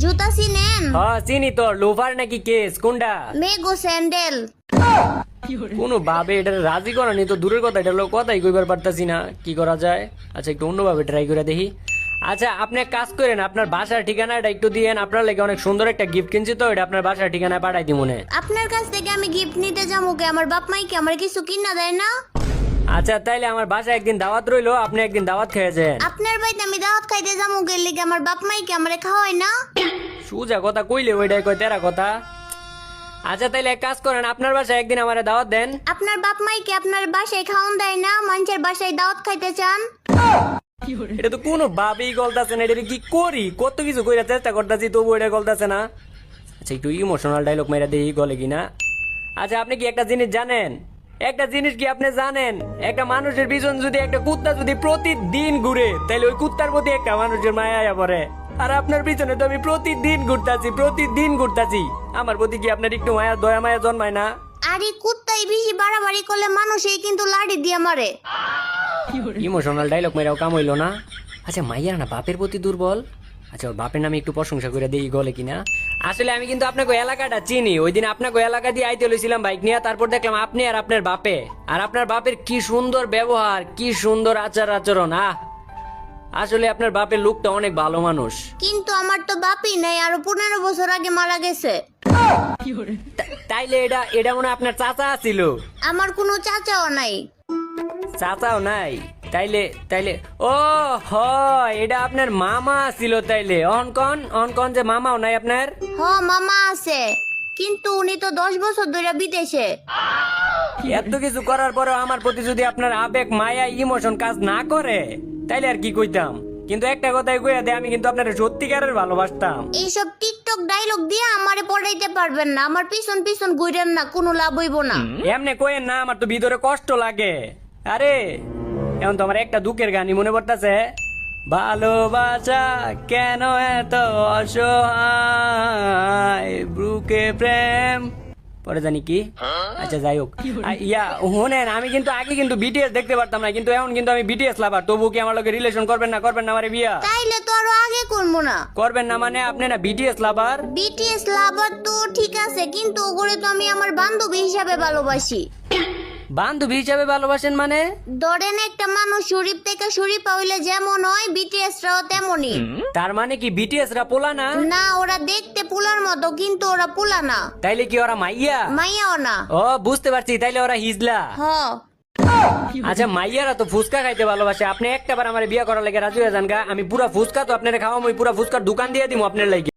জুতা চিনেন? হ্যাঁ চিনি তো, লোফার নাকি কেস কোনটা? মেগো স্যান্ডেল। কোনো ভাবে এটা রাজি করা নেই তো দূরের কথা, এটা লোক কথাই কইবার পারতাছি না, কি করা যায়? আচ্ছা একটু অন্যভাবে ট্রাই করে দেখি। আচ্ছা আপনি এক কাজ করেন, আপনার বাসার ঠিকানাটা একটু দিয়েন, আপনার লাগে অনেক সুন্দর একটা গিফট কিনছি তো, এটা আপনার বাসার ঠিকানায় পাঠাই দিব মনে। আপনার কাছ থেকে আমি গিফট নিতে যাবো কে? আমার বাপ মাই কি আমার কিছু কিনা দেয় না? আচ্ছা তাইলে আমার বাসায় একদিন দাওয়াত রইলো, আপনি একদিন দাওয়াত খেয়েছেন। আপনার বাড়িতে আমি দাওয়াত খাইতে যাবো কে লিগে? আমার বাপ মাই কি আমারে খাওয়ায় না? সুজা কথা কইলে ওইটাই কয় তেরা কথা। আচ্ছা তাইলে এক কাজ করেন, আপনার বাসায় একদিন আমার দাওয়াত দেন। আপনার বাপ মাই কি আপনার বাসায় খাওয়ান দেয় না? মানুষের বাসায় দাওয়াত খাইতে চান? এটা তো কোনো ভাবেই গলতাছে না, এটা কি করি? কত কিছু কইরা চেষ্টা করতেছি তবু এটা গলতাছে না। আচ্ছা একটু ইমোশনাল ডায়লগ মেরা দেই গলে কিনা। আচ্ছা আপনি কি একটা জিনিস জানেন? একটা জিনিস কি আপনি জানেন, একটা মানুষের পিছন যদি একটা কুত্তা যদি প্রতিদিন ঘুরে, তাহলে ওই কুত্তার প্রতি একটা মানুষের মায়া আয়া পড়ে। আর আপনার পিছনে তো আমি প্রতিদিন ঘুরতাছি, আমার প্রতি কি আপনার একটু মায়া দয়া মায়া জন্মায় না? আরে কুত্তাই বেশি বাড়াবাড়ি করলে মানুষই কিন্তু লাড়ি দিয়ে মারে। ইমোশনাল ডায়লগ মেরাও কাম হইলো না। আচ্ছা মাইয়ার না বাপের প্রতি দুর্বল। আচ্ছা ওর বাপের নামে একটু প্রশংসা করে দেই গলে কিনা। আসলে আমি কিন্তু আপনাকে এলাকাটা চিনি, ওই দিন আপনাকে এলাকা দিয়ে আইতে লইছিলাম বাইক নিয়ে, তারপর দেখলাম আপনি আর আপনার বাপে, আর আপনার বাপের কি সুন্দর ব্যবহার, কি সুন্দর আচরণ। আসলে আপনার বাপের লোকটা অনেক ভালো মানুষ। কিন্তু আমার তো বাপই নাই, আরো 15 বছর আগে মারা গেছে। তাইলে এটা মনে হয় আপনার চাচা ছিল? আমার কোনো চাচাও নাই। চাচাও নাই? তাইলে ও হয় এটা আপনার মামা ছিল তাইলে। অনকন যে মামাও নাই আপনার? হ মামা আছে, কিন্তু উনি তো 10 বছর ধরে বিদেশে। এত কিছু করার পরেও আমার প্রতি যদি আপনার আবেগ মায়া ইমোশন কাজ না করে, তাইলে আর কি কইতাম। কিন্তু একটা কথাই কইয়া দে, আমি কিন্তু আপনার সত্যিকারের ভালোবাসতাম। এইসব টিকটক ডায়লগ দিয়ে আমারে পড়াইতে পারবেন না। আমার পিছন পিছন ঘুরেন না, কোনো লাভ হইব না। এমনি কইেন না, আমার তো ভিতরে কষ্ট লাগে। আরে এখন তো আমার একটা দুঃখের গানই মনে পড়তেছে। ভালোবাসা কেন এত অসহায়, বুকে প্রেম পরে জানি কি। আচ্ছা যাই হোক, শুনেন আমি কিন্তু আগে কিন্তু বিটিএস দেখতে পারতাম না, কিন্তু এখন কিন্তু আমি বিটিএস লাভার। তবু কি আমার লগে রিলেশন করবেন না আমারে বিয়া? তাইলে তো আরো আগে করবো না। করবেন না মানে আপনি না বিটিএস লাভার? বিটিএস লাভার তো ঠিক আছে, কিন্তু ওগরে তো আমি আমার বান্ধবী হিসাবে ভালোবাসি। বান্ধবী হিসাবে ভালোবাসেন মানে? ধরেন একটা মানুষ শরীফ থেকে শরীফা হইলে যেমন হয়, বিটিএস রাও তেমনই। তার মানে কি বিটিএস রা পোলা না? না, ওরা দেখতে পুলার মতো, কিন্তু ওরা পুলা না। তাইলে কি ওরা মাইয়া? মাইয়াও না। ও বুঝতে পারছি, তাইলে ওরা হিজলা। হ। আচ্ছা মাইয়ারা তো ফুচকা খাইতে ভালোবাসে, আপনি একটাবার আমার বিয়া করার লাগে রাজি হয়ে যান গা। আমি পুরা ফুচকা তো আপনার খাওয়াম, ওই পুরা ফুচকার দোকান দিয়ে দিব আপনার লাগে।